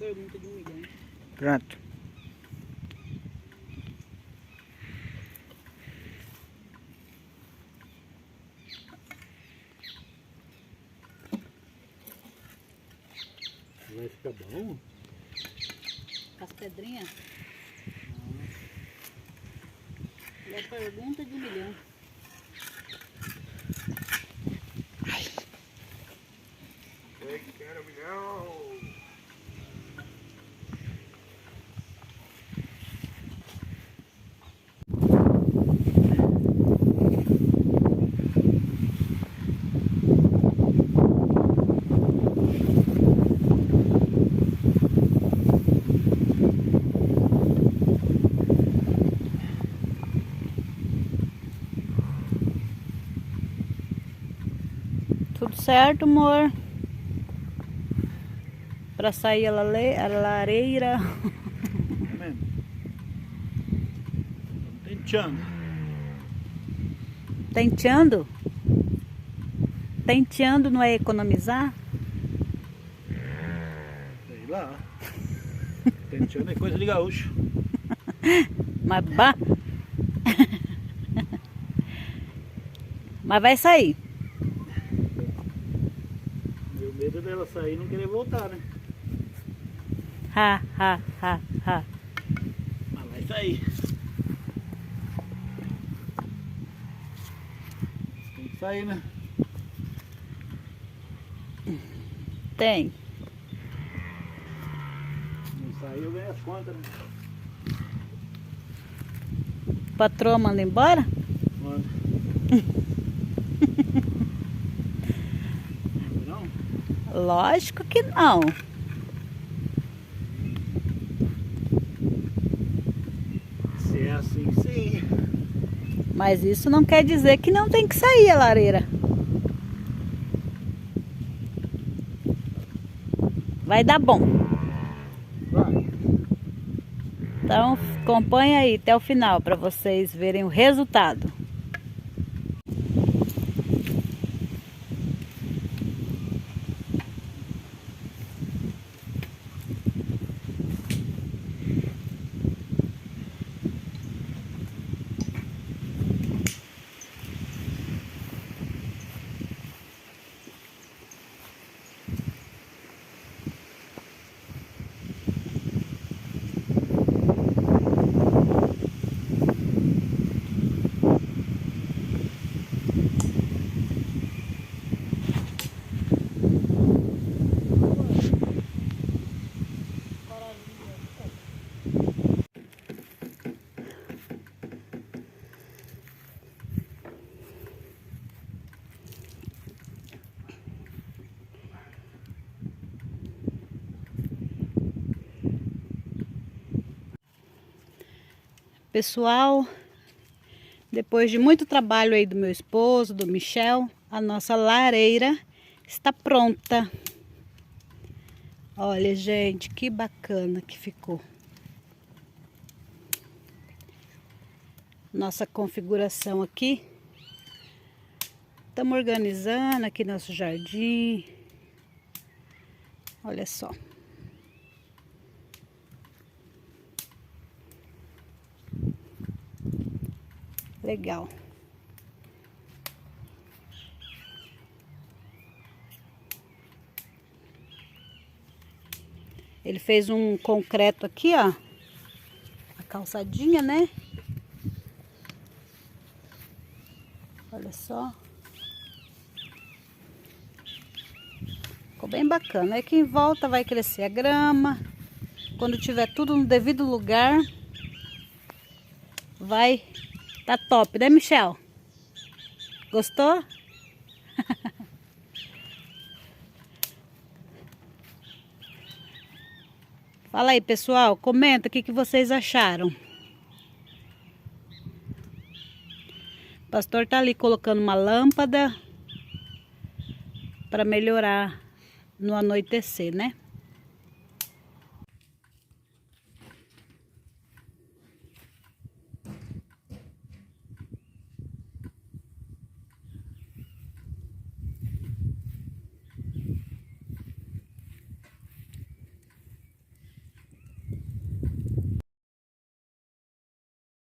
pergunta de 1 milhão. Pronto. Vai ficar bom? As pedrinhas? É pergunta de 1 milhão. Eu quero 1 milhão! Tudo certo, amor? Pra sair a lareira. Tá vendo? Tenteando. Tenteando? Tenteando não é economizar? Sei lá. Tenteando é coisa de gaúcho. Mas bah. Mas vai sair. Meu medo dela sair e não querer voltar, né? Ha, ha, ha, ha. Mas vai sair. Tem que sair, né? Tem. Não sair eu ganho as contas, né? Patroa manda embora? Mano. Não? Lógico que não. Se é assim, sim. Mas isso não quer dizer que não tem que sair a lareira. Vai dar bom. Vai. Então acompanha aí até o final para vocês verem o resultado. Pessoal, depois de muito trabalho aí do meu esposo, do Michel, a nossa lareira está pronta. Olha, gente, que bacana que ficou. Nossa configuração aqui. Estamos organizando aqui nosso jardim. Olha só. Legal. Ele fez um concreto aqui, ó. A calçadinha, né? Olha só. Ficou bem bacana. Aqui em volta vai crescer a grama. Quando tiver tudo no devido lugar, vai tá top, né, Michel? Gostou? Fala aí, pessoal. Comenta o que vocês acharam. O pastor tá ali colocando uma lâmpada para melhorar no anoitecer, né?